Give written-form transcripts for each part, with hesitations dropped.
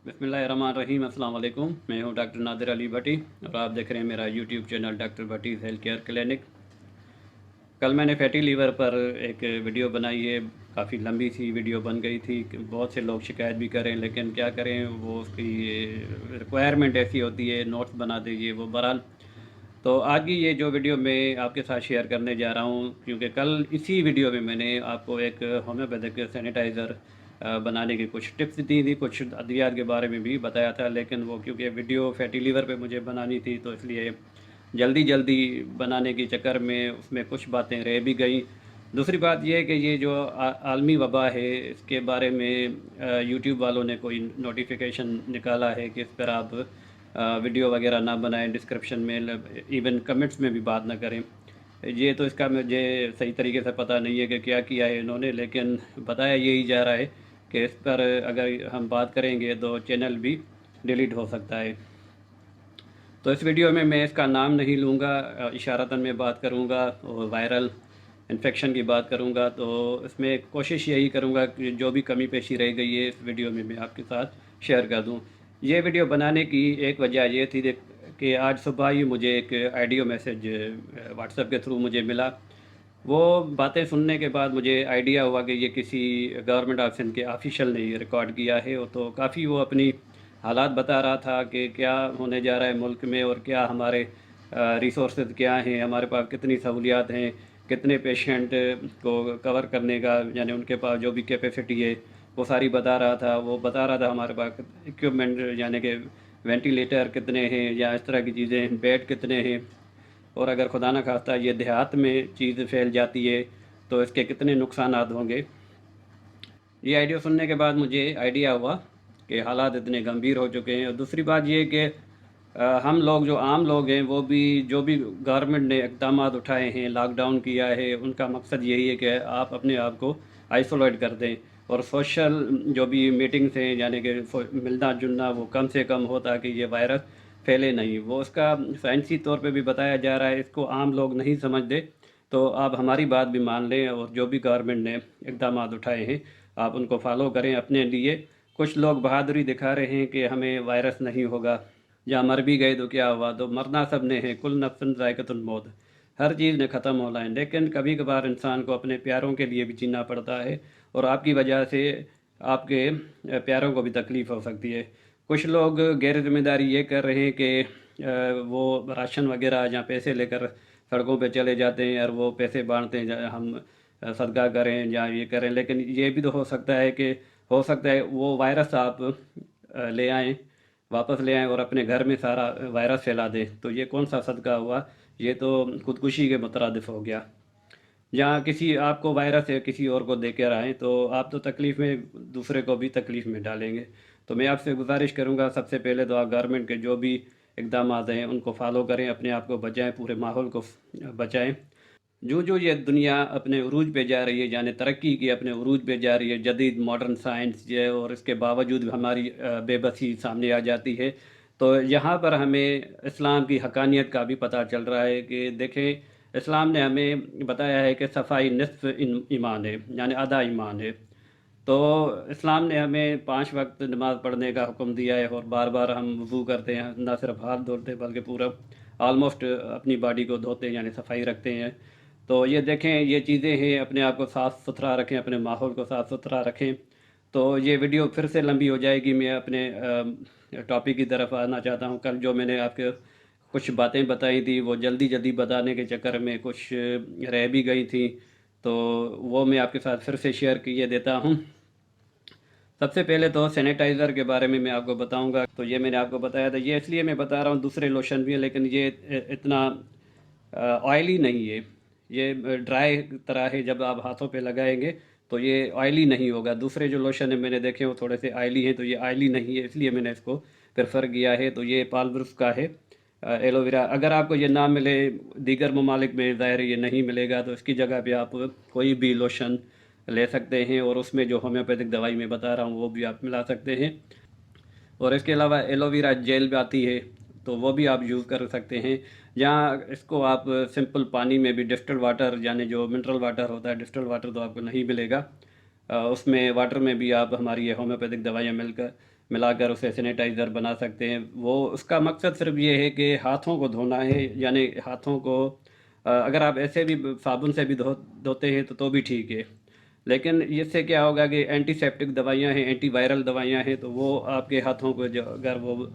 बिस्मिल्लाहिर्रहमानिर्रहीम। अस्सलाम वालेकुम। मैं हूं डॉक्टर नादिर अली भट्टी और आप देख रहे हैं मेरा यूट्यूब चैनल डॉक्टर भट्टी हेल्थ केयर क्लिनिक। कल मैंने फैटी लीवर पर एक वीडियो बनाई है। काफ़ी लंबी सी वीडियो बन गई थी। बहुत से लोग शिकायत भी करें, लेकिन क्या करें, वो उसकी रिक्वायरमेंट ऐसी होती है, नोट्स बना दीजिए वो। बहरहाल, तो आज की ये जो वीडियो मैं आपके साथ शेयर करने जा रहा हूँ, क्योंकि कल इसी वीडियो में मैंने आपको एक होम्योपैथिक सैनिटाइज़र बनाने की कुछ टिप्स दी थी, कुछ अद्वियात के बारे में भी बताया था, लेकिन वो क्योंकि वीडियो फैटी लीवर पे मुझे बनानी थी, तो इसलिए जल्दी जल्दी बनाने के चक्कर में उसमें कुछ बातें रह भी गई। दूसरी बात यह है कि ये जो आलमी वबा है, इसके बारे में यूट्यूब वालों ने कोई नोटिफिकेशन निकाला है कि इस पर आप वीडियो वगैरह ना बनाएं, डिस्क्रिप्शन में इवन कमेंट्स में भी बात ना करें। ये तो इसका मुझे सही तरीके से पता नहीं है कि क्या किया है इन्होंने, लेकिन बताया यही जा रहा है कि इस पर अगर हम बात करेंगे तो चैनल भी डिलीट हो सकता है। तो इस वीडियो में मैं इसका नाम नहीं लूँगा, इशारतन में बात करूँगा और वायरल इन्फेक्शन की बात करूँगा। तो इसमें कोशिश यही करूँगा कि जो भी कमी पेशी रह गई है इस वीडियो में मैं आपके साथ शेयर कर दूँ। ये वीडियो बनाने की एक वजह ये थी कि आज सुबह ही मुझे एक ऑडियो मैसेज व्हाट्सएप के थ्रू मुझे मिला। वो बातें सुनने के बाद मुझे आइडिया हुआ कि ये किसी गवर्नमेंट ऑफ सिंध के ऑफिशियल ने ये रिकॉर्ड किया है। तो काफ़ी वो अपनी हालात बता रहा था कि क्या होने जा रहा है मुल्क में और क्या हमारे रिसोर्सेज क्या हैं, हमारे पास कितनी सहूलियात हैं, कितने पेशेंट को कवर करने का, यानी उनके पास जो भी कैपेसिटी है वो सारी बता रहा था। वो बता रहा था हमारे पास इक्विपमेंट, यानी कि वेंटिलेटर कितने हैं या इस तरह की चीज़ें, बेड कितने हैं, और अगर खुदा न खास्ता ये देहात में चीज़ फैल जाती है तो इसके कितने नुकसानात होंगे। ये आइडिया सुनने के बाद मुझे आइडिया हुआ कि हालात इतने गंभीर हो चुके हैं। और दूसरी बात ये कि हम लोग जो आम लोग हैं वो भी, जो भी गवर्नमेंट ने इक़दाम उठाए हैं, लॉकडाउन किया है, उनका मकसद यही है कि आप अपने आप को आइसोलेट कर दें और सोशल जो भी मीटिंग्स हैं, यानी कि मिलना जुलना वो कम से कम हो, ताकि ये वायरस फैले नहीं। वो उसका साइंसी तौर पे भी बताया जा रहा है, इसको आम लोग नहीं समझते। तो आप हमारी बात भी मान लें और जो भी गवर्नमेंट ने इक़दाम उठाए हैं आप उनको फॉलो करें अपने लिए। कुछ लोग बहादुरी दिखा रहे हैं कि हमें वायरस नहीं होगा, या मर भी गए तो क्या हुआ, तो मरना सब ने है, कुल नफ्सन ज़ायक़तुल मौत, हर चीज़ ने ख़त्म होना है। लेकिन कभी कभार इंसान को अपने प्यारों के लिए भी जीना पड़ता है, और आपकी वजह से आपके प्यारों को भी तकलीफ़ हो सकती है। कुछ लोग गैर जिम्मेदारी ये कर रहे हैं कि वो राशन वगैरह या पैसे लेकर सड़कों पे चले जाते हैं और वो पैसे बांटते हैं, हम सदका करें या ये करें। लेकिन ये भी तो हो सकता है कि हो सकता है वो वायरस आप ले आएँ, वापस ले आएँ और अपने घर में सारा वायरस फैला दें। तो ये कौन सा सदका हुआ, ये तो खुदकुशी के मुतरादिफ हो गया। जहाँ किसी आपको वायरस है किसी और को देकर आएँ तो आप तो तकलीफ़ में दूसरे को भी तकलीफ़ में डालेंगे। तो मैं आपसे गुजारिश करूँगा, सबसे पहले तो आप गवर्नमेंट के जो भी इक़दाम हैं उनको फॉलो करें, अपने आप को बचाएँ, पूरे माहौल को बचाएँ। जो ये दुनिया अपने उरूज पे जा रही है, यानी तरक्की की अपने उरूज पे जा रही है, जदीद मॉडर्न साइंस ये, और इसके बावजूद हमारी बेबसी सामने आ जाती है। तो यहाँ पर हमें इस्लाम की हकानियत का भी पता चल रहा है कि देखें, इस्लाम ने हमें बताया है कि सफाई निस्फ़ ईमान है, यानी आधा ईमान है। तो इस्लाम ने हमें 5 वक्त नमाज़ पढ़ने का हुक्म दिया है, और बार बार हम वज़ू करते हैं, ना सिर्फ हाथ धोते हैं बल्कि पूरा ऑलमोस्ट अपनी बॉडी को धोते हैं, यानी सफाई रखते हैं। तो ये देखें, ये चीज़ें हैं, अपने आप को साफ़ सुथरा रखें, अपने माहौल को साफ़ सुथरा रखें। तो ये वीडियो फिर से लंबी हो जाएगी, मैं अपने टॉपिक की तरफ आना चाहता हूँ। कल जो मैंने आपके कुछ बातें बताई थी वो जल्दी जल्दी बताने के चक्कर में कुछ रह भी गई थी, तो वो मैं आपके साथ फिर से शेयर किए देता हूँ। सबसे पहले तो सैनिटाइज़र के बारे में मैं आपको बताऊंगा। तो ये मैंने आपको बताया था, ये इसलिए मैं बता रहा हूँ, दूसरे लोशन भी हैं लेकिन ये इतना ऑयली नहीं है, ये ड्राई तरह है। जब आप हाथों पे लगाएंगे तो ये ऑयली नहीं होगा। दूसरे जो लोशन है मैंने देखे वो थोड़े से ऑयली हैं, तो ये ऑयली नहीं है, इसलिए मैंने इसको प्रेफर किया है। तो ये पाल्मर्स का है एलोवेरा। अगर आपको ये ना मिले, दीगर ममालिक में ज़ाहिर है ये नहीं मिलेगा, तो इसकी जगह पे आप कोई भी लोशन ले सकते हैं, और उसमें जो होम्योपैथिक दवाई मैं बता रहा हूँ वो भी आप मिला सकते हैं। और इसके अलावा एलोवेरा जेल भी आती है, तो वो भी आप यूज़ कर सकते हैं। यहाँ इसको आप सिंपल पानी में भी, डिस्टिल्ड वाटर यानी जो मिनरल वाटर होता है, डिस्टिल्ड वाटर तो आपको नहीं मिलेगा, उसमें वाटर में भी आप हमारी ये होम्योपैथिक दवाइयाँ मिलकर मिलाकर उसे सैनिटाइज़र बना सकते हैं। वो उसका मकसद सिर्फ ये है कि हाथों को धोना है, यानी हाथों को अगर आप ऐसे भी साबुन से भी धोते हैं तो भी ठीक है। लेकिन इससे क्या होगा कि एंटीसेप्टिक दवाइयाँ हैं, एंटीवायरल दवाइयाँ हैं, तो वो आपके हाथों को जो अगर वो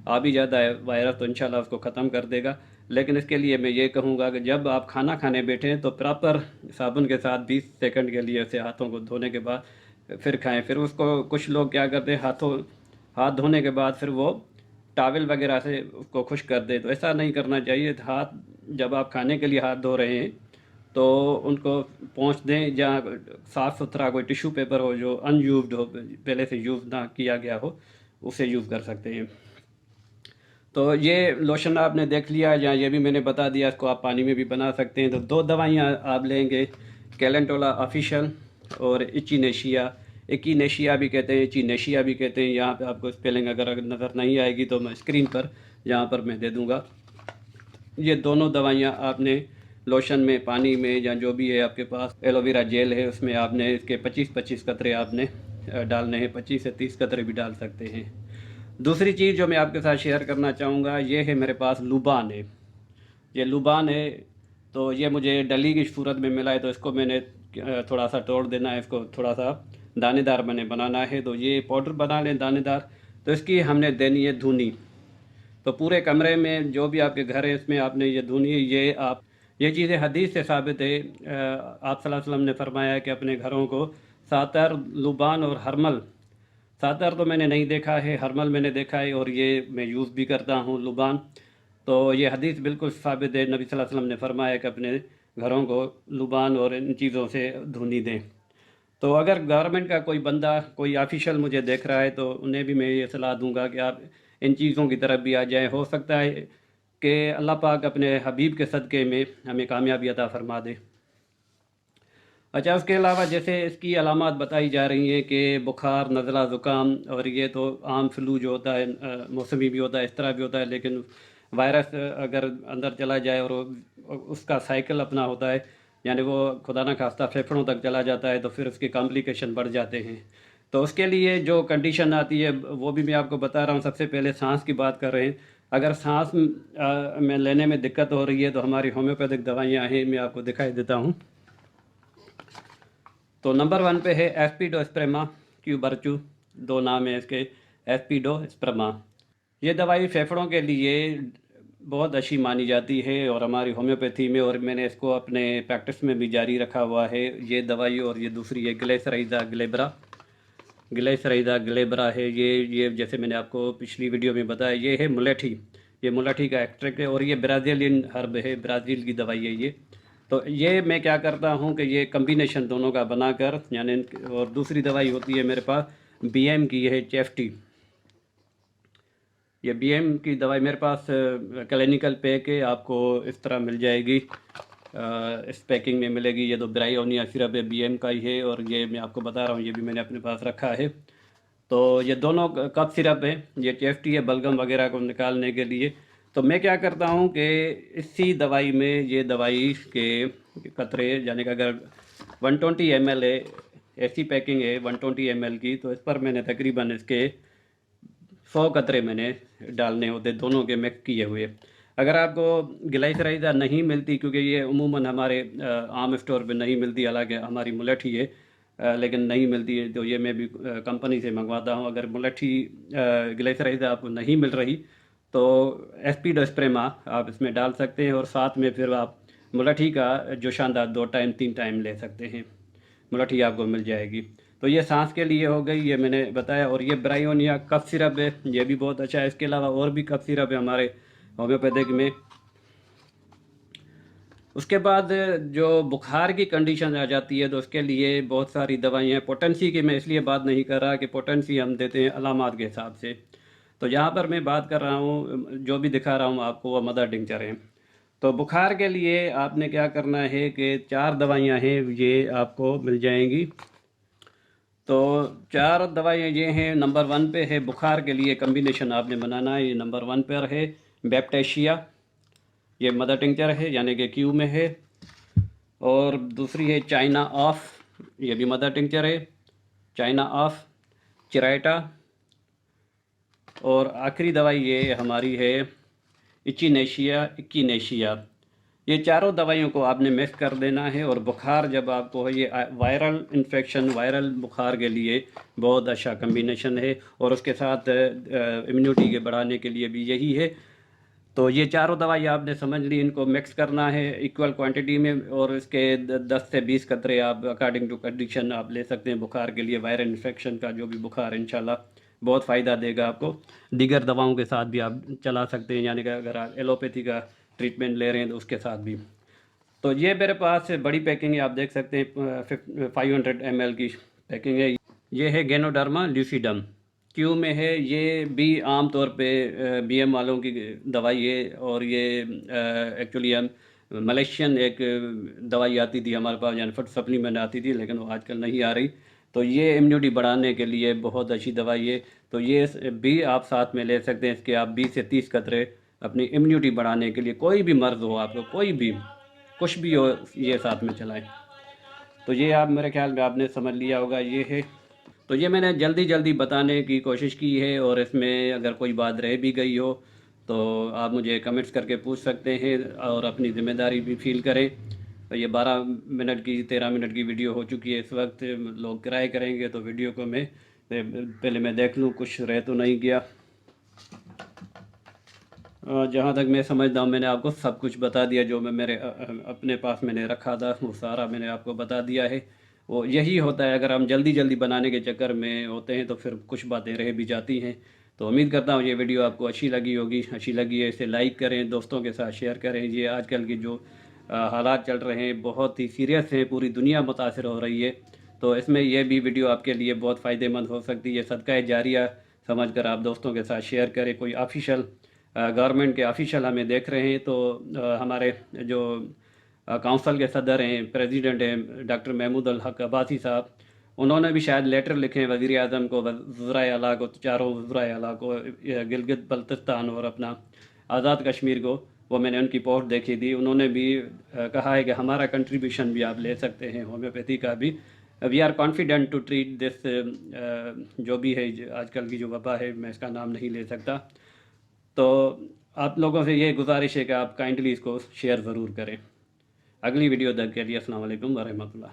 आ भी जाता है वायरस तो इंशाल्लाह उसको ख़त्म कर देगा। लेकिन इसके लिए मैं ये कहूँगा कि जब आप खाना खाने बैठें तो प्रॉपर साबुन के साथ 20 सेकंड के लिए उसे हाथों को धोने के बाद फिर खाएं। फिर उसको कुछ लोग क्या करते हैं, हाथ धोने के बाद फिर वो टॉवल वगैरह से उसको खुश कर दे, तो ऐसा नहीं करना चाहिए। हाथ जब आप खाने के लिए हाथ धो रहे हैं तो उनको पोंछ दें, जहाँ साफ़ सुथरा कोई टिश्यू पेपर हो जो अनयूज्ड हो, पहले से यूज़ ना किया गया हो, उसे यूज़ कर सकते हैं। तो ये लोशन आपने देख लिया, या ये भी मैंने बता दिया, इसको आप पानी में भी बना सकते हैं। तो दो दवाइयाँ आप लेंगे, कैलेंटोला ऑफिशियल और इचिनेशिया। एकिनेशिया भी कहते हैं, इचिनेशिया भी कहते हैं। यहाँ पे आपको स्पेलिंग अगर नज़र नहीं आएगी तो मैं स्क्रीन पर यहाँ पर मैं दे दूँगा। ये दोनों दवाइयाँ आपने लोशन में, पानी में, या जो भी है आपके पास, एलोवेरा जेल है उसमें आपने इसके 25-25 कतरे आपने डालने हैं। 25 से 30 कतरे भी डाल सकते हैं। दूसरी चीज़ जो मैं आपके साथ शेयर करना चाहूँगा, ये है मेरे पास लुबान है। ये लुबान है तो ये मुझे डली की सूरत में मिला है, तो इसको मैंने थोड़ा सा तोड़ देना है, इसको थोड़ा सा दानेदार मैंने बनाना है। तो ये पाउडर बना लें दानेदार। तो इसकी हमने देनी है धुनी। तो पूरे कमरे में जो भी आपके घर है इसमें आपने ये धुनी, ये चीज़ें हदीस से साबित है। आप सल्लल्लाहु अलैहि वसल्लम ने फरमाया कि अपने घरों को सातर, लुबान और हरमल, सातर तो मैंने नहीं देखा है, हरमल मैंने देखा है और ये मैं यूज़ भी करता हूँ लुबान। तो ये हदीस बिल्कुल साबित है, नबी सल्लल्लाहु अलैहि वसल्लम ने फरमाया कि अपने घरों को लुबान और इन चीज़ों से धुनी दें। तो अगर गवर्नमेंट का कोई बंदा, कोई ऑफिशियल मुझे देख रहा है तो उन्हें भी मैं ये सलाह दूंगा कि आप इन चीज़ों की तरफ भी आ जाएं। हो सकता है कि अल्लाह पाक अपने हबीब के सदक़े में हमें कामयाबी अता फरमा दे। अच्छा, उसके अलावा जैसे इसकी अलामात बताई जा रही हैं कि बुखार, नज़ला, ज़ुकाम, और ये तो आम फ्लू जो होता है मौसमी भी होता है, इस तरह भी होता है। लेकिन वायरस अगर अंदर चला जाए और उसका साइकिल अपना होता है, यानी वो खुदा न खास्ता फेफड़ों तक चला जाता है, तो फिर उसके कॉम्प्लिकेशन बढ़ जाते हैं। तो उसके लिए जो कंडीशन आती है वो भी मैं आपको बता रहा हूँ। सबसे पहले सांस की बात कर रहे हैं। अगर सांस में लेने में दिक्कत हो रही है तो हमारी होम्योपैथिक दवाइयाँ हैं, मैं आपको दिखाई देता हूँ। तो नंबर 1 पे है एस्पिडो स्प्रेमा क्यूबर्चू, दो नाम है इसके, एस्पिडो स्प्रेमा। ये दवाई फेफड़ों के लिए बहुत अच्छी मानी जाती है और हमारी होम्योपैथी में, और मैंने इसको अपने प्रैक्टिस में भी जारी रखा हुआ है ये दवाई। और ये दूसरी है ग्लिसराइज़ा ग्लेब्रा, ग्लिसराइज़ा ग्लेब्रा है ये जैसे मैंने आपको पिछली वीडियो में बताया, ये है मुलेठी। ये मुलेठी का एक्सट्रैक्ट है और ये ब्राज़ीलियन हर्ब है, ब्राज़ील की दवाई है ये। तो ये मैं क्या करता हूँ कि ये कम्बिनेशन दोनों का बनाकर, यानी और दूसरी दवाई होती है मेरे पास बीएम की, है चेफ्टी। ये बीएम की दवाई मेरे पास क्लिनिकल पैक है, आपको इस तरह मिल जाएगी, इस पैकिंग में मिलेगी। ये तो ब्रायोनिया सिरप है, बीएम का ही है, और ये मैं आपको बता रहा हूँ, ये भी मैंने अपने पास रखा है। तो ये दोनों कफ सिरप है, ये चेफ्टी है बलगम वगैरह को निकालने के लिए। तो मैं क्या करता हूँ कि इसी दवाई में ये दवाई के कतरे, यानी कि अगर 120 ml है, ऐसी पैकिंग है 120 ml की, तो इस पर मैंने तकरीबन इसके 100 कतरे मैंने डालने होते, दोनों के मिक्स किए हुए। अगर आपको ग्लाइसराइज़र नहीं मिलती, क्योंकि ये उमूमन हमारे आम स्टोर पे नहीं मिलती, हालांकि हमारी मुलेठी है, लेकिन नहीं मिलती है, तो ये मैं भी कंपनी से मंगवाता हूँ। अगर मुलेठी ग्लाइसराइज़र आपको नहीं मिल रही तो एस्पिडो स्प्रेमा आप इसमें डाल सकते हैं, और साथ में फिर आप मुलेठी का जो शानदार 2 टाइम 3 टाइम ले सकते हैं, मुलेठी आपको मिल जाएगी। तो ये सांस के लिए हो गई, ये मैंने बताया। और ये ब्रायोनिया कफ सिरप है, ये भी बहुत अच्छा है। इसके अलावा और भी कफ सिरप है हमारे होम्योपैथिक में। उसके बाद जो बुखार की कंडीशन आ जाती है तो उसके लिए बहुत सारी दवाइयाँ हैं। पोटेंसी की मैं इसलिए बात नहीं कर रहा कि पोटेंसी हम देते हैं अलामात के हिसाब से। तो यहाँ पर मैं बात कर रहा हूँ, जो भी दिखा रहा हूँ आपको, वो मदर टिंचर है। तो बुखार के लिए आपने क्या करना है कि 4 दवाइयाँ हैं, ये आपको मिल जाएंगी। तो 4 दवाइयाँ ये हैं। नंबर 1 पे है बुखार के लिए कम्बिनेशन आपने बनाना है, ये नंबर 1 पर है बैप्टेशिया, ये मदर टिंचर है, यानी कि क्यू में है। और दूसरी है चाइना ऑफ, ये भी मदर टिंचर है, चाइना ऑफ। चिराइटा, और आखिरी दवाई ये हमारी है इचिनेशिया इक्कीनेशिया। ये चारों दवाइयों को आपने मिक्स कर देना है, और बुखार जब आपको हो, ये वायरल इन्फेक्शन, वायरल बुखार के लिए बहुत अच्छा कम्बिनेशन है, और उसके साथ इम्यूनिटी के बढ़ाने के लिए भी यही है। तो ये चारों दवाई आपने समझ ली, इनको मिक्स करना है इक्वल क्वांटिटी में, और इसके 10 से 20 कतरे आप अकॉर्डिंग टू कंडीशन आप ले सकते हैं बुखार के लिए। वायरल इन्फेक्शन का जो भी बुखार इंशाल्लाह बहुत फ़ायदा देगा आपको। दीगर दवाओं के साथ भी आप चला सकते हैं, यानी कि अगर आप एलोपैथी का ट्रीटमेंट ले रहे हैं तो उसके साथ भी। तो ये मेरे पास बड़ी पैकिंग है, आप देख सकते हैं 500 ml की पैकिंग है। ये है गेनोडर्मा ल्यूसिडम, क्यू में है। ये भी आम तौर पे बीएम वालों की दवाई है, और ये एक्चुअली हम मलेशियन एक दवाई आती थी हमारे पास, यानी फूड सप्लीमेंट आती थी, लेकिन वो आजकल नहीं आ रही। तो ये इम्यूनिटी बढ़ाने के लिए बहुत अच्छी दवाई है। तो ये भी आप साथ में ले सकते हैं, इसके आप 20 से 30 कतरे अपनी इम्यूनिटी बढ़ाने के लिए। कोई भी मर्ज़ हो आपको, कोई भी कुछ भी हो, ये साथ में चलाएं। तो ये आप मेरे ख्याल में आपने समझ लिया होगा, ये है। तो ये मैंने जल्दी जल्दी बताने की कोशिश की है, और इसमें अगर कोई बात रह भी गई हो तो आप मुझे कमेंट्स करके पूछ सकते हैं, और अपनी ज़िम्मेदारी भी फील करें। तो ये 12 मिनट की 13 मिनट की वीडियो हो चुकी है इस वक्त। लोग किराए करेंगे तो वीडियो को मैं पहले मैं देख लूँ कुछ रह तो नहीं गया। जहाँ तक मैं समझता हूँ मैंने आपको सब कुछ बता दिया, जो मैं मेरे अपने पास मैंने रखा था वो सारा मैंने आपको बता दिया है। वो यही होता है, अगर हम जल्दी जल्दी बनाने के चक्कर में होते हैं तो फिर कुछ बातें रह भी जाती हैं। तो उम्मीद करता हूँ ये वीडियो आपको अच्छी लगी होगी। अच्छी लगी है इसे लाइक करें, दोस्तों के साथ शेयर करें। ये आजकल की जो हालात चल रहे हैं बहुत ही सीरियस हैं, पूरी दुनिया मुतासर हो रही है। तो इसमें यह भी वीडियो आपके लिए बहुत फ़ायदेमंद हो सकती है। सदका जारिया समझ कर आप दोस्तों के साथ शेयर करें। कोई ऑफिशियल गवर्नमेंट के ऑफिशियल हमें देख रहे हैं, तो हमारे जो काउंसिल के सदर हैं, प्रेसिडेंट हैं डॉक्टर महमूद अल हक अब्बासी साहब, उन्होंने भी शायद लेटर लिखे हैं वज़ीर आज़म को, वज़राए आला को, चारों वज़राए आला को, गिलगित बल्तिस्तान और अपना आज़ाद कश्मीर को। वो मैंने उनकी पोस्ट देखी थी, उन्होंने भी कहा है कि हमारा कंट्रीब्यूशन भी आप ले सकते हैं होम्योपैथी का भी। We are confident to treat this, जो भी है आजकल की जो वबा है, मैं इसका नाम नहीं ले सकता। तो आप लोगों से ये गुजारिश है कि आप काइंडली इसको शेयर ज़रूर करें। अगली वीडियो तक के लिए अस्सलाम वालेकुम व रहमतुल्लाह।